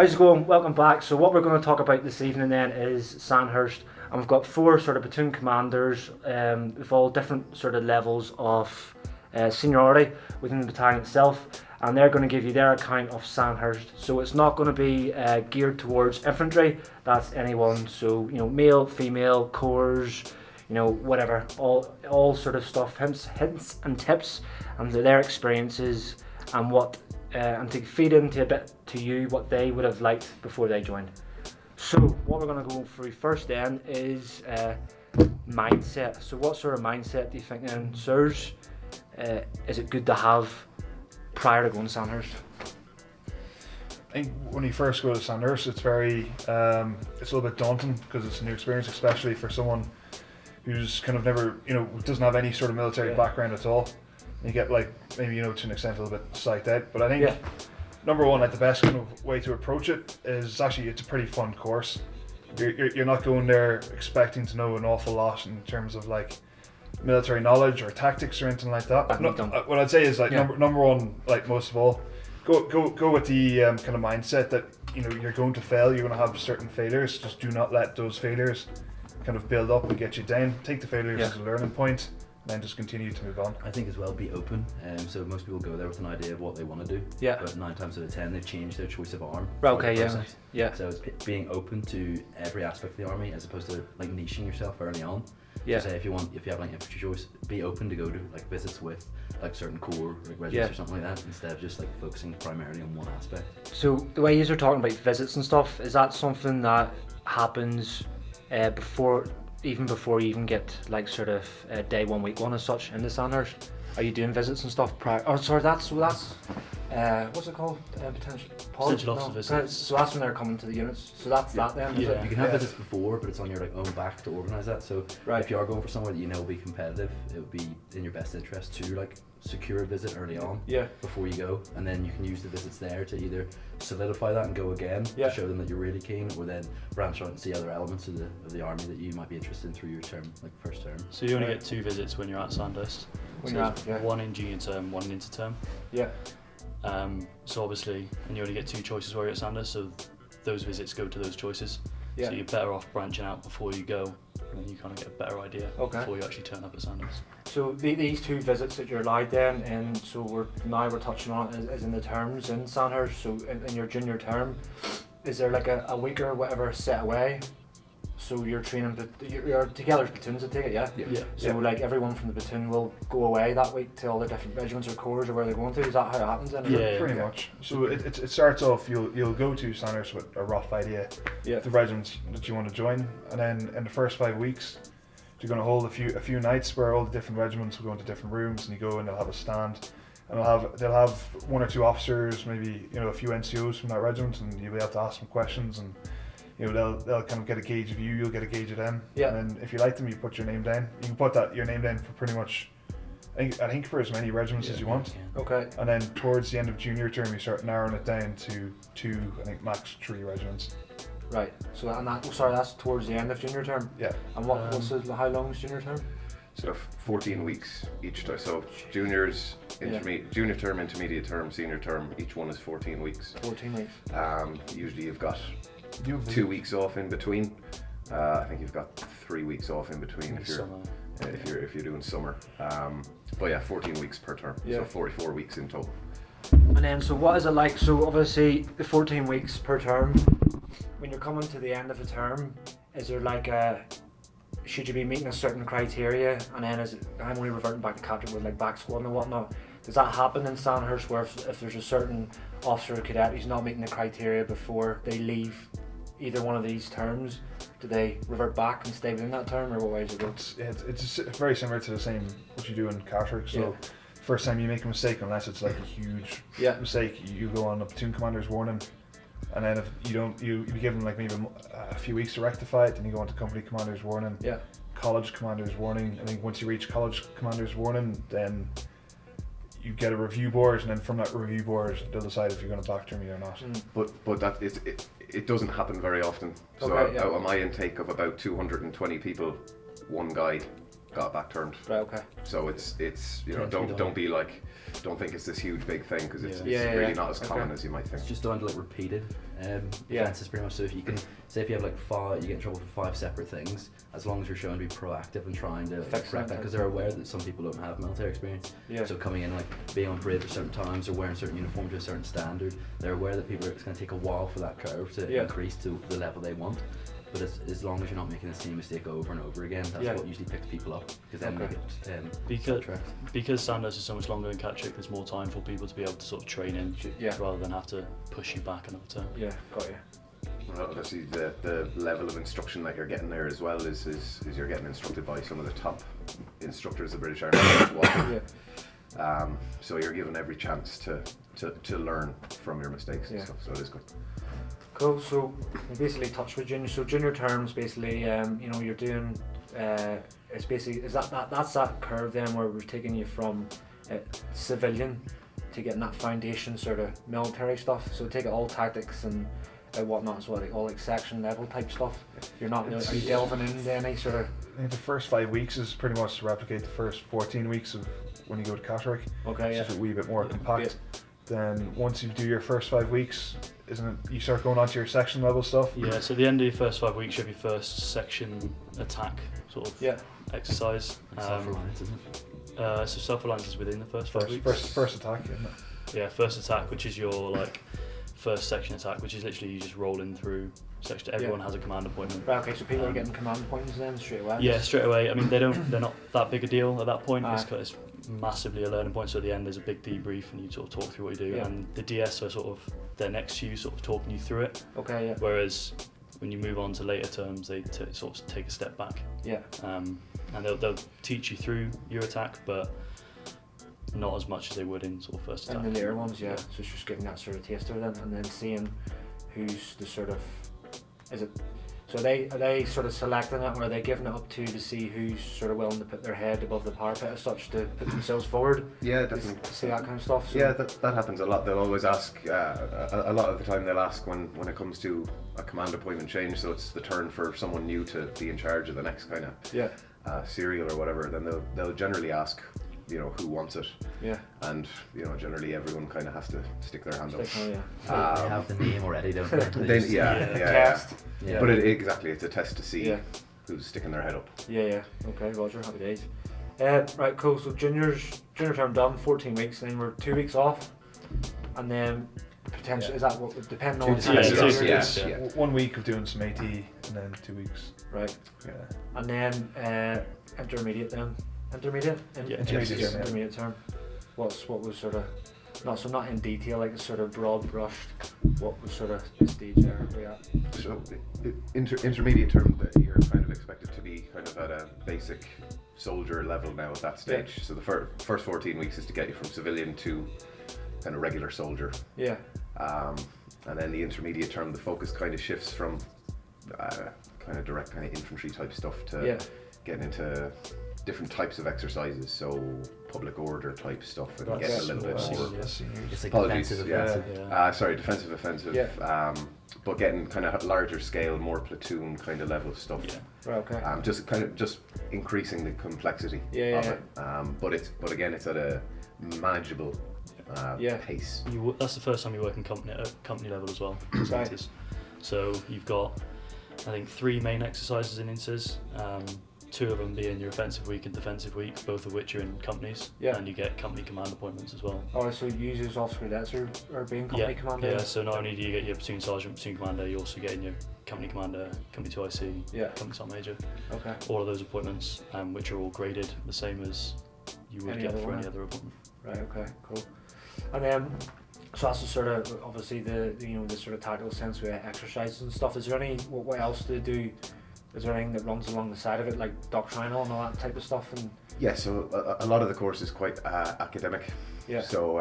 How's it going? Welcome back. So what we're going to talk about this evening then is Sandhurst, and we've got four sort of platoon commanders with all different sort of levels of seniority within the battalion itself, and they're going to give you their account of Sandhurst. So it's not going to be geared towards infantry. That's anyone. So male, female, corps, whatever, all sort of stuff, hints and tips, and their experiences and what. And to feed into a bit to you what they would have liked before they joined. So what we're going to go through first then is mindset. So what sort of mindset do you think then, sirs, is it good to have prior to going to Sandhurst? I think when you first go to Sandhurst, it's very, it's a little bit daunting because it's a new experience, especially for someone who's kind of never, doesn't have any sort of military background at all. You get maybe to an extent a little bit psyched out, but I think number one, the best kind of way to approach it is actually it's a pretty fun course. You're not going there expecting to know an awful lot in terms of military knowledge or tactics or anything like that. What I'd say is number one, most of all, go with the kind of mindset that you're going to fail. You're going to have certain failures. Just do not let those failures kind of build up and get you down. Take the failures as a learning point. Then just continue to move on. I think as well, be open. So most people go there with an idea of what they want to do. Yeah. But 9 times out of 10, they've changed their choice of arm. Okay. Yeah. So it's being open to every aspect of the army, as opposed to niching yourself early on. Yeah. So say if you have infantry choice, be open to go to visits with certain corps, regiments or something like that, instead of just focusing primarily on one aspect. So the way you're talking about visits and stuff, is that something that happens before you even get day 1, week 1 as such in the Sandhurst? Are you doing visits and stuff prior? Oh, sorry, that's what's it called? Potential officer visits. So that's when they're coming to the units. So that's that then. Yeah. You can have visits before, but it's on your own back to organise that. So if you are going for somewhere that will be competitive, it would be in your best interest to secure a visit early on. Before you go, and then you can use the visits there to either solidify that and go again to show them that you're really keen, or then branch out and see other elements of the army that you might be interested in through your term, first term. So you only get 2 visits when you're at Sandhurst. One in junior term, one in inter term. Yeah. So obviously, and you only get 2 choices while you're at Sandhurst, so those visits go to those choices. Yeah. So you're better off branching out before you go, and then you kind of get a better idea before you actually turn up at Sandhurst. So these 2 visits that you're allowed then, and so we're touching on it as in the terms in Sandhurst. So in your junior term, is there a week or whatever set away? So you're training, you're together as platoons, I take it, yeah? Yeah. So everyone from the platoon will go away that week to all the different regiments or corps or where they're going to. Is that how it happens then? Yeah, pretty much. So it starts off, you'll go to Sandhurst with a rough idea of the regiments that you want to join, and then in the first 5 weeks you're going to hold a few nights where all the different regiments will go into different rooms, and you go and they'll have a stand, and they'll have 1 or 2 officers, maybe a few NCOs from that regiment, and you'll be able to ask them questions, and they'll kind of get a gauge of you, you'll get a gauge of them. Yeah. And then if you like them, you put your name down. You can put your name down for pretty much, I think for as many regiments as you want. Okay. And then towards the end of junior term, you start narrowing it down to 2, I think max 3 regiments. Right. So that's towards the end of junior term. Yeah. And how long is junior term? So 14 weeks each time. So juniors, junior term, intermediate term, senior term, each one is 14 weeks. 14 weeks. Usually you've got 2 weeks off in between. I think you've got 3 weeks off in between if you're doing summer. But yeah, 14 weeks per term. So 44 weeks in total. And then, so what is it like? So obviously the 14 weeks per term, when you're coming to the end of a term, is there should you be meeting a certain criteria? And then I'm only reverting back to captain with back squad and whatnot. Does that happen in Sandhurst where if there's a certain officer or cadet who's not meeting the criteria before they leave either one of these terms, do they revert back and stay within that term, or what way is it go? It's very similar to the same what you do in Carter. So first time you make a mistake, unless it's a huge mistake, you go on a platoon commander's warning, and then if you don't, you give them maybe a few weeks to rectify it, then you go on to company commander's warning, college commander's warning. I think once you reach college commander's warning, then you get a review board, and then from that review board they'll decide if you're going to back term you or not. But that it doesn't happen very often. So out of my intake of about 220 people, 1 guy got it back turned. Right. Okay. So it's you know, don't be like, don't think it's this huge big thing, because it's really not as common as you might think. It's just down to like repeated offences pretty much. So if you can say if you have like you get in trouble for 5 separate things, as long as you're showing to be proactive and trying to correct that, because they're aware that some people don't have military experience. So coming in, like being on parade for certain times or wearing certain uniform to a certain standard, they're aware that it's going to take a while for that curve to increase to the level they want. But as long as you're not making the same mistake over and over again, that's what usually picks people up, because then they get because Sandhurst is so much longer than Catterick, there's more time for people to be able to sort of train in, rather than have to push you back another term. Yeah, got you. Well, obviously the level of instruction that you're getting there as well is you're getting instructed by some of the top instructors of the British Army as well. So you're given every chance to learn from your mistakes and stuff. So it is good. Cool. So we basically touched with junior. So junior terms, basically, you know, you're doing. It's basically that's that curve then where we're taking you from civilian to getting that foundation sort of military stuff. So take it all tactics and whatnot, so like all like section level type stuff. You're not really, are you delving into any sort of? I think the first 5 weeks is pretty much to replicate the first 14 weeks of when you go to Catterick. Okay. It's just a wee bit more compact. Then once you do your first 5 weeks, isn't it, you start going on to your section level stuff? Yeah, so at the end of your first 5 weeks, you have your first section attack sort of exercise. Self-reliance, isn't it? So self-reliance is within the first 5 weeks. First attack, isn't it? Yeah, first attack, which is your like first section attack, which is literally you just rolling through section. Everyone has a command appointment. Right, okay, so people are getting command appointments then straight away? Yeah, straight away. I mean, they're not that big a deal at that point. It's massively a learning point. So at the end, there's a big debrief, and you sort of talk through what you do. And the DS are sort of they're next to you, sort of talking you through it. Okay, yeah. Whereas when you move on to later terms, they sort of take a step back. Yeah. And they'll teach you through your attack, but not as much as they would in sort of first attack. And the later ones, so it's just getting that sort of taster then, and then seeing who's the sort of, are they sort of selecting it, or are they giving it up to see who's sort of willing to put their head above the parapet as such to put themselves forward? Yeah, definitely. To see that kind of stuff. So. Yeah, that happens a lot. They'll always ask, a lot of the time they'll ask when it comes to a command appointment change, so it's the turn for someone new to be in charge of the next kind of serial or whatever, then they'll generally ask, you know, who wants it. Yeah. And, you know, generally everyone kind of has to stick their hand up. They have the name already, don't they? Test. Yeah. But exactly, it's a test to see who's sticking their head up. Yeah. Okay, Roger, happy days. Right, cool. So junior term done, 14 weeks, and then we're 2 weeks off, and then potentially is that what would depend on? 2 to 6. 1 week of doing some AT, and then 2 weeks. Right. Yeah. And then intermediate then. Intermediate term. What was sort of not in detail, like a sort of broad brushed. What was sort of the stage there we at? So intermediate term, you're kind of expected to be kind of at a basic soldier level now at that stage. Yeah. So the first 14 weeks is to get you from civilian to kind of regular soldier. Yeah. And then the intermediate term, the focus kind of shifts from kind of direct kind of infantry type stuff to getting into different types of exercises, so public order type stuff, and getting a little bit more. It's like defensive, defensive, offensive. But getting kind of larger scale, more platoon kind of level stuff. Yeah. Right. Okay. Just increasing the complexity of it. But again, it's at a manageable pace. That's the first time you work in company level as well. So you've got, I think, 3 main exercises in INSES. 2 of them being your offensive week and defensive week, both of which are in companies, and you get company command appointments as well. Oh, so you as officer cadets are being company commander? Yeah, so not only do you get your platoon sergeant, platoon commander, you also get in your company commander, company 2IC, company sergeant major. Okay. All of those appointments, which are all graded the same as you would get for any other appointment. Right. Okay. Cool. And then, so that's the sort of obviously the sort of tactical sense with exercises and stuff. Is there any what else do they do? Is there anything that runs along the side of it, like doctrinal and all that type of stuff? And so a lot of the course is quite academic. Yeah. So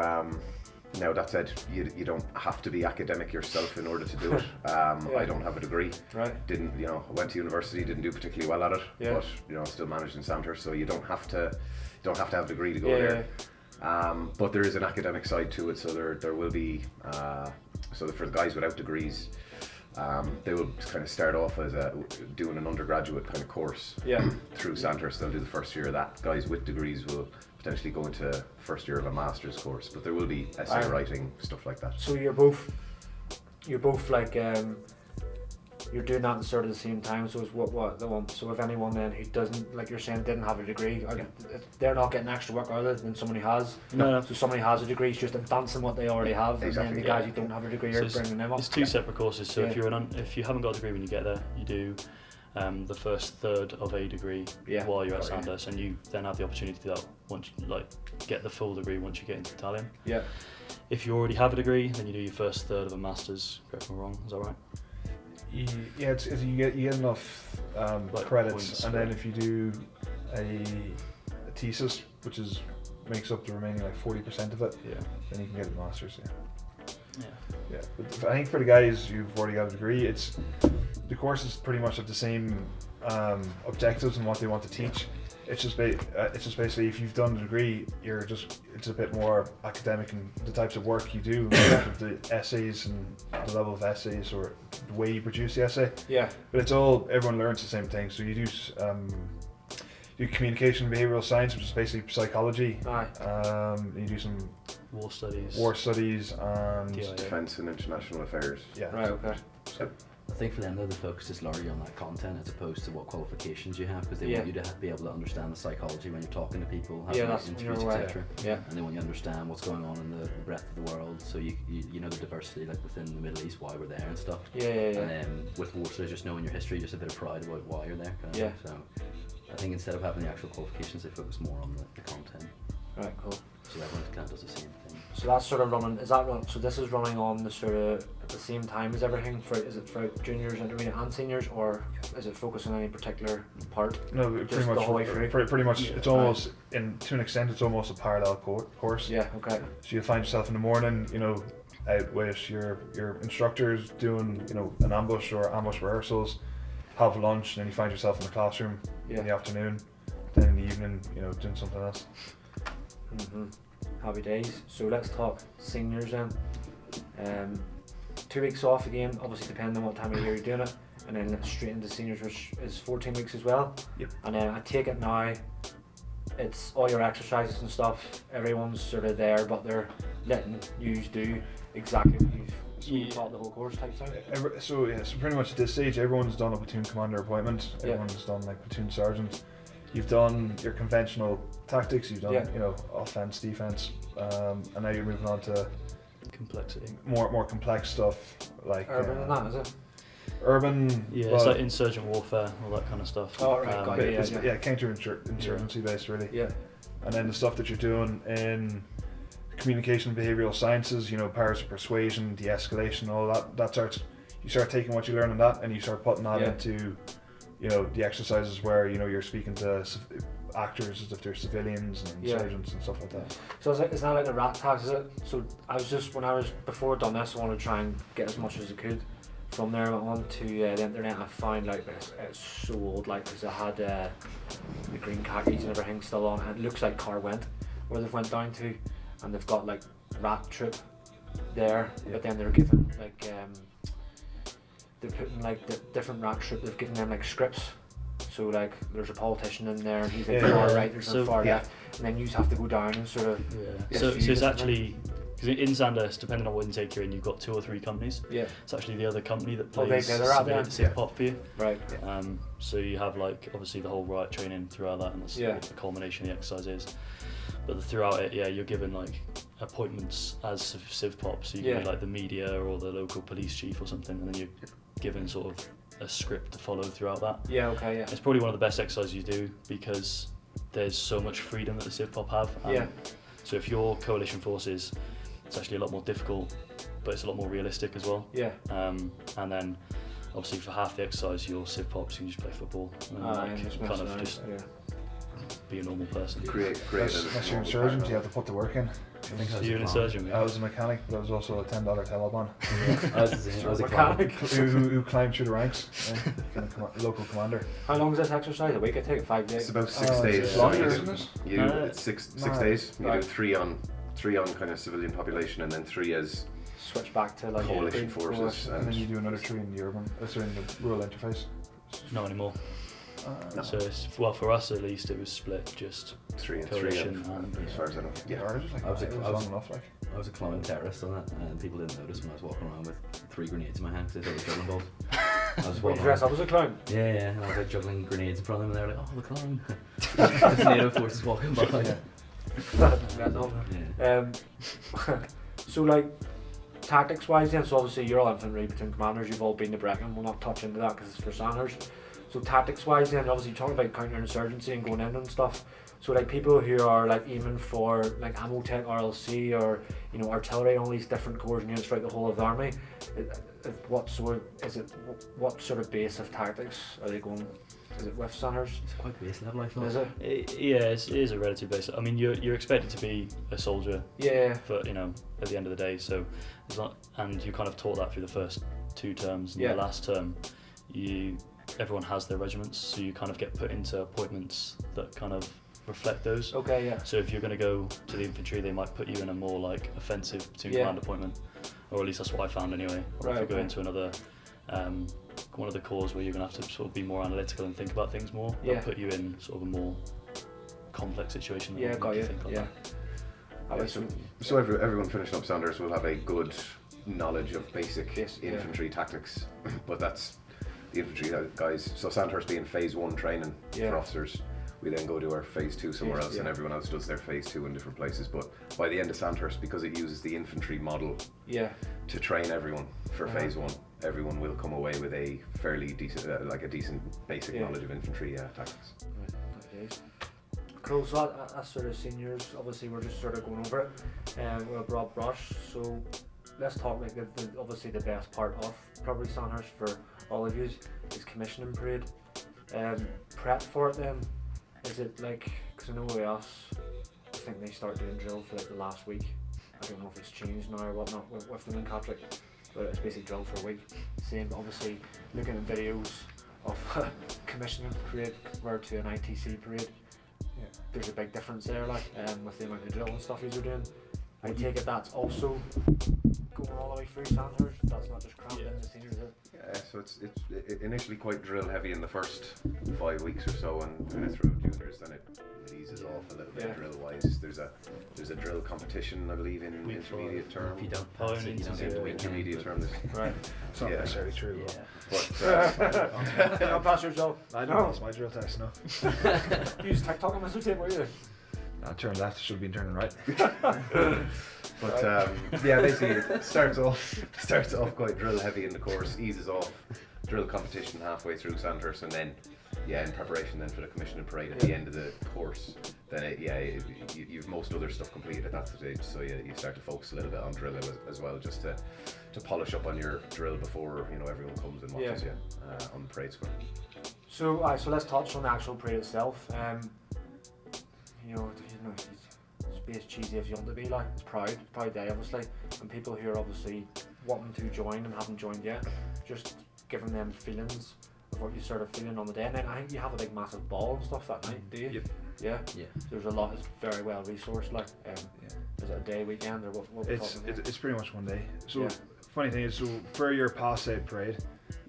now that said, you don't have to be academic yourself in order to do it. I don't have a degree. Right. I went to university, didn't do particularly well at it, but still managed in Sandhurst, so you don't have to have a degree to go there. But there is an academic side to it, so there will be. So for the guys without degrees, They will kind of start off as doing an undergraduate kind of course through Sandhurst. They'll do the first year of that. Guys with degrees will potentially go into first year of a master's course, but there will be essay writing, stuff like that. So you're both like you're doing that at sort of the same time. So it's what the one. So if anyone then who doesn't, like you're saying, didn't have a degree, they're not getting extra work other than somebody who has. No. So somebody has a degree is just advancing what they already have, and then the guys who don't have a degree are bringing them up. It's two separate courses. So if you haven't got a degree when you get there, you do the first third of a degree while you're at Sandhurst, and you then have the opportunity to do that once you get the full degree once you get into battalion. Yeah. If you already have a degree, then you do your first third of a master's. Correct me if I'm wrong. Is that right? Yeah, you get enough credits, and then if you do a thesis, which makes up the remaining 40% of it, then you can get a master's. Yeah. But I think for the guys who've already got a degree, the courses pretty much have the same objectives and what they want to teach. It's just basically if you've done a degree, it's a bit more academic in the types of work you do, in terms of the essays and the level of essays or the way you produce the essay. Yeah. But everyone learns the same thing. So you do communication and behavioural science, which is basically psychology. You do some war studies and defence and international affairs. Yeah. Right. Okay. So, I think for them though, the focus is largely on that content as opposed to what qualifications you have, because they want you to be able to understand the psychology when you're talking to people, having interviews, etc. And they want you to understand what's going on in the breadth of the world, so you know the diversity within the Middle East, why we're there and stuff. And then with war studies, just knowing your history, just a bit of pride about why you're there. So I think instead of having the actual qualifications, they focus more on the content. Right. Cool. So everyone kind of does the same thing. So that's sort of running. So this is running on the sort of at the same time as everything. Is it for juniors, intermediate, and seniors, or is it focused on any particular part? No, pretty much. The whole way through? Pretty much. It's almost to an extent. It's almost a parallel course. Yeah. Okay. So you'll find yourself in the morning, out with your instructors doing, an ambush or ambush rehearsals, have lunch, and then you find yourself in the classroom in the afternoon. Then in the evening, doing something else. Happy days. So let's talk seniors then. 2 weeks off again, obviously depending on what time of year you're doing it, and then straight into seniors, which is 14 weeks as well. Yep. And then I take it now, it's all your exercises and stuff, everyone's sort of there, but they're letting you do exactly what you've taught the whole course type thing. So pretty much at this stage, everyone's done a platoon commander appointment, everyone's done platoon sergeant. You've done your conventional tactics, you've done offense, defense, and now you're moving on to complexity, more complex stuff like urban and that, is it? Urban, it's like insurgent warfare, all that kind of stuff. Oh right, counterinsurgency based really. Yeah. And then the stuff that you're doing in communication and behavioural sciences, powers of persuasion, de-escalation, all that. You start taking what you learn in that and you start putting that into the exercises where you're speaking to actors as if they're civilians and insurgents and stuff like that. So it's not like a rat tax, is it? So when I was before done this, I wanted to try and get as much as I could from there. I went on to the internet and I find it's so old, because I had the green khakis and everything still on, and it looks like Carwent where they've went down to, and they've got rat troop there, but then they're given they're putting the different rat troop, they've given them scripts. So there's a politician in there and he's far right, there's far left, and then you just have to go down and sort of so it's actually, because in Sandhurst, depending on what intake you're in, you've got 2 or 3 companies. It's actually the other company that plays civ pop for you. Right. So you have obviously the whole riot training throughout that, and that's what the culmination of the exercise is. But throughout it, you're given appointments as civ pop, so you can be the media or the local police chief or something, and then you're given sort of a script to follow throughout that. It's probably one of the best exercises you do because there's so much freedom that the civ pop have. So if you're coalition forces, it's actually a lot more difficult, but it's a lot more realistic as well. And then obviously for half the exercise, your civ pops, you can just play football and just be a normal person. Unless you're insurgent, you have to put the work in. You're an insurgent. I was a mechanic, but I was also a $10 Taliban. I was a mechanic who climbed through the ranks. Local commander. How long is this exercise? A week? I take 5 days. It's about 6 days. It's longer, isn't it? It's six days. You do three on kind of civilian population, and then 3 as switch back to like coalition forces, and then you do another 3 in the urban, in the rural interface. Not anymore. No. So it's, well, for us at least, it was split just 3 and coalition 3 and as far as I know. Yeah. I was a clowning terrorist on that, and people didn't notice when I was walking around with 3 grenades in my hand because I was juggling balls. I was walking dressed up as a clown? Yeah, and I was like juggling grenades in front of them, and they were like, "Oh, the clown!" Just NATO forces walking by. So like tactics wise then, so obviously you're all infantry platoon commanders, you've all been to Brecon, we'll not touch into that because it's for Sandhurst. So tactics wise then, obviously you're talking about counterinsurgency and going in and stuff, so like people who are like aiming for like ammo tech, RLC, or you know, artillery, all these different corps and units throughout the whole of the army, what sort of base of tactics are they going? Is it with Sandhurst? It's quite base level, I thought. Is it? Yeah, it is a relative base. I mean, you're expected to be a soldier. Yeah. For, you know, at the end of the day, so it's not, and you kind of taught that through the first 2 terms. And the last term, everyone has their regiments, so you kind of get put into appointments that kind of reflect those. Okay, yeah. So if you're going to go to the infantry, they might put you in a more like offensive platoon command appointment, or at least that's what I found anyway. Or if you go into another one of the corps where you're going to have to sort of be more analytical and think about things more, they'll put you in sort of a more complex situation. Yeah, got you. Think like that. So everyone finishing up Sandhurst will have a good knowledge of basic infantry tactics, but that's the infantry guys. So Sandhurst being phase 1 training for officers, we then go to our phase 2 somewhere else, and everyone else does their phase 2 in different places. But by the end of Sandhurst, because it uses the infantry model to train everyone for phase 1, everyone will come away with a fairly decent, like a decent basic knowledge of infantry tactics. Right. Cool. So as sort of seniors, obviously we're just sort of going over it with a broad brush. So let's talk like obviously the best part of probably Sandhurst for all of you is commissioning parade. Prep for it then. Is it like, because I know with us, I think they start doing drill for like the last week. I don't know if it's changed now or whatnot with them in Catholic, but it's basically drill for a week. Same, but obviously looking at videos of commissioning parade compared to an ITC parade, there's a big difference there, like with the amount of drill and stuff you're doing. I take it that's also going all the way through Sandhurst. That's not just crammed in the seniors, is it? Yeah, so it's initially quite drill heavy in the first 5 weeks or so, and through juniors then it eases off a little bit drill wise. There's a drill competition, I believe, in intermediate term. If you don't pass it, you don't get the week. Intermediate term. Right. It's not necessarily true. But don't pass yourself. I didn't pass my drill test, no. You use TikTok on Mr. Tape, were you? Turn left, should have been turning right. But basically it starts off quite drill heavy in the course, eases off, drill competition halfway through Sandhurst, and then in preparation then for the commissioning parade at the end of the course. Then you've most other stuff completed at that stage, so you start to focus a little bit on drill as well, just to polish up on your drill before everyone comes and watches you on the parade square. So let's touch on the actual parade itself. It's be as cheesy as you want to be, like it's proud day obviously, and people who are obviously wanting to join and haven't joined yet, just giving them feelings of what you sort of feeling on the day. And then I think you have a big massive ball and stuff that night, do you? Yep. Yeah. There's a lot. It's very well resourced. Like, is it a day, weekend, or what? It's pretty much one day. So funny thing is, so for your pass out parade,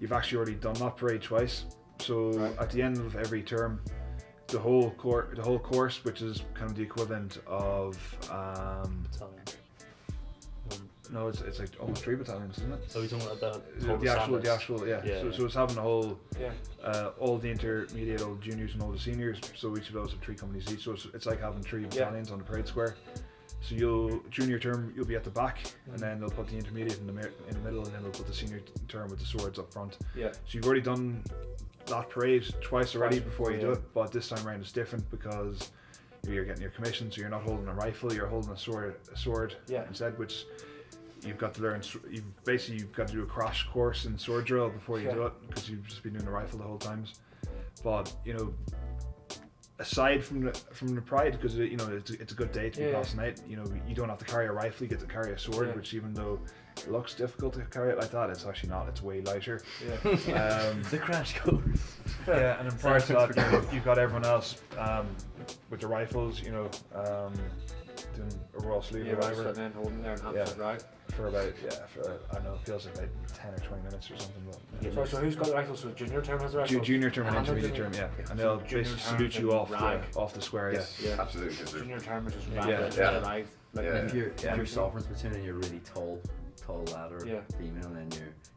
you've actually already done that parade twice. So at the end of every term, the whole course, which is kind of the equivalent of battalion. No, it's like almost 3 battalions, isn't it? So we're talking about the actual. So it's having the whole, all the intermediate, all the juniors and all the seniors. So each of those have 3 companies each. So it's like having 3 battalions on the parade square. So junior term you'll be at the back, and then they'll put the intermediate in the middle, and then they'll put the senior term with the swords up front. Yeah. So you've already done that parade twice already before you do it, but this time around it's different because you're getting your commission, so you're not holding a rifle, you're holding a sword instead, which you've got to learn. You've got to do a crash course in sword drill before you do it, because you've just been doing the rifle the whole times. But aside from the pride, because it's a good day to be passing out. You don't have to carry a rifle, you get to carry a sword, which even though it looks difficult to carry it like that, it's actually not. It's way lighter. The crash course. And then prior to that, you've got everyone else with the rifles. The doing a Royal Salute Yeah, or right, whatever. sitting in, holding there and absolute right. For about, I don't know, it feels like 10 or 20 minutes or something. But, yeah. So who's got the rifle? So junior term has the rifle? Junior term and intermediate term, yeah. And they'll basically salute you off the square, yes, yeah. absolutely. Junior term is just right. If you're sovereign's platoon and you're really tall lad or female, and then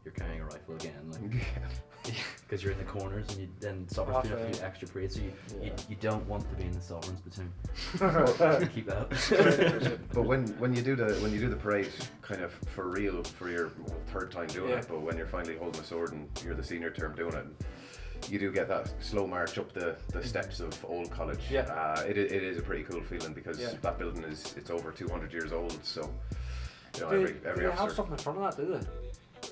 you're carrying a rifle again, like because you're in the corners, and then sovereign's platoon have to do extra parade, so you don't want to be in the sovereign's platoon. Keep that. But when you do the parade, kind of for real, for your third time doing it, but when you're finally holding a sword and you're the senior term doing it, you do get that slow march up the steps of Old College. It is a pretty cool feeling, because that building it's over 200 years old, so every do they officer have something in front of that, do they?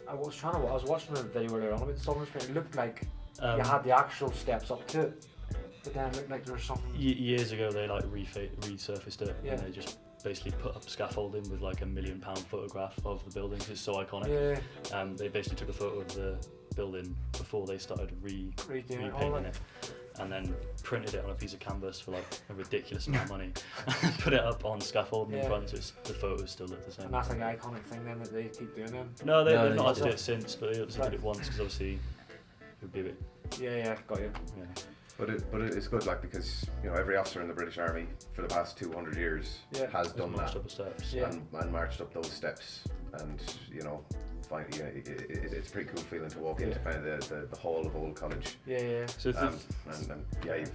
I was watching a video earlier on about the Sovereign's Platoon. It looked like you had the actual steps up to it, but then it looked like there was something. Years ago, they like resurfaced it, and they just basically put up scaffolding with like £1 million photograph of the building. It's so iconic. They basically took a photo of the building before they started repainting it, and then printed it on a piece of canvas for like a ridiculous amount of money, and put it up on scaffolding in front, so the photos still look the same. And that's like an iconic thing then that they keep doing then? No, they've not had to do it since, but they did it once, because obviously it would be a bit... got you. Yeah. But it's good, like, because every officer in the British Army for the past 200 years has done marched that up the steps. and marched up those steps, and it's a pretty cool feeling to walk into kind of the hall of Old College. So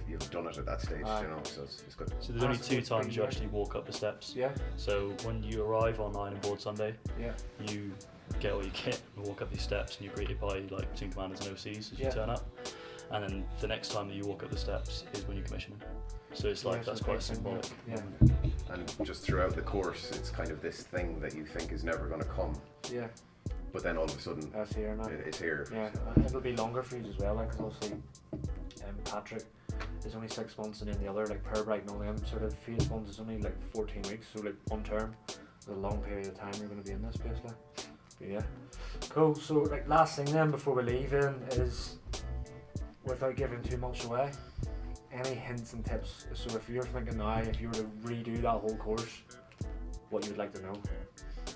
you've done it at that stage, so it's good. So there's only 2 times you actually walk up the steps. So when you arrive on Iron and Board Sunday, you get all your kit and walk up these steps, and you're greeted by like platoon commanders and OCs as you turn up. And then the next time that you walk up the steps is when you commission them. So it's like that's quite symbolic. And just throughout the course, it's kind of this thing that you think is never going to come. But then all of a sudden, that's here now. It's here. It'll be longer for you as well, like, because obviously Patrick is only 6 months, and then the other, like Purbright and all them sort of phase ones is only like 14 weeks, so like 1 term. It's a long period of time you're going to be in this basically. But cool. So like last thing then before we leave in is, without giving too much away, any hints and tips? So if you're thinking now, if you were to redo that whole course, what you would like to know?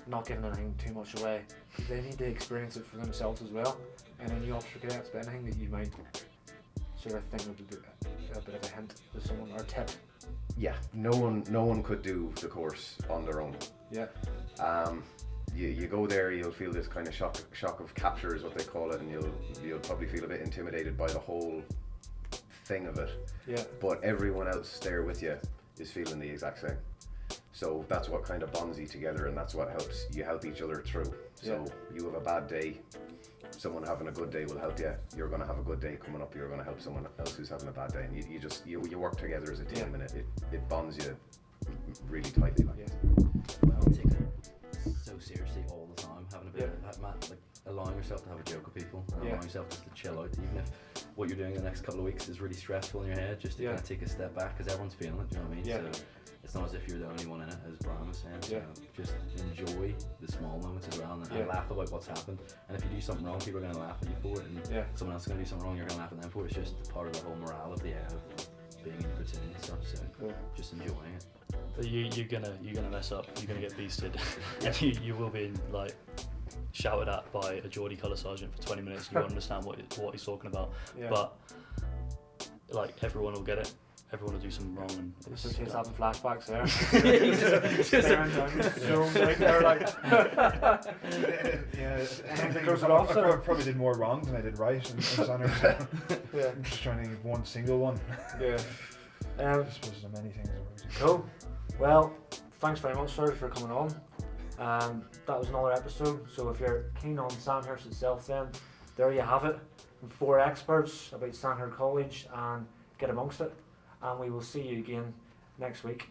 Not giving anything too much away, because they need to experience it for themselves as well. And then new officer cadets, but anything that you might sort of think would be a bit of a hint to someone, or a tip. Yeah, no one could do the course on their own. You go there, you'll feel this kind of shock of capture is what they call it, and you'll probably feel a bit intimidated by the whole thing of it. But everyone else there with you is feeling the exact same. So that's what kind of bonds you together, and that's what helps you help each other through. So you have a bad day, someone having a good day will help you. You're going to have a good day coming up, you're going to help someone else who's having a bad day, and you work together as a team, and it bonds you really tightly. I take it so seriously all the time, having a bit of like allowing yourself to have a joke with people, and allowing yourself just to chill out, even if what you're doing the next couple of weeks is really stressful in your head, just to kind of take a step back, because everyone's feeling it, you know what I mean? So it's not as if you're the only one in it, as Brian was saying. So just enjoy the small moments as well, and laugh about what's happened. And if you do something wrong, people are going to laugh at you for it, and someone else is going to do something wrong, you're going to laugh at them for it. It's just part of the whole morale of being in the platoon and stuff. So just enjoying it. But you're gonna mess up. You're gonna get beasted, and you will be like shouted at by a Geordie colour sergeant for 20 minutes. You won't understand what he's talking about. But like everyone will get it. Everyone will do something wrong, and it's just having flashbacks there. Staring down the film right there, like. I probably did more wrong than I did right in Sandhurst. I'm just trying to think of one single one. I suppose there are many things. Cool. Well, thanks very much, sir, for coming on. That was another episode. So if you're keen on Sandhurst itself, then there you have it. 4 experts about Sandhurst College, and get amongst it. And we will see you again next week.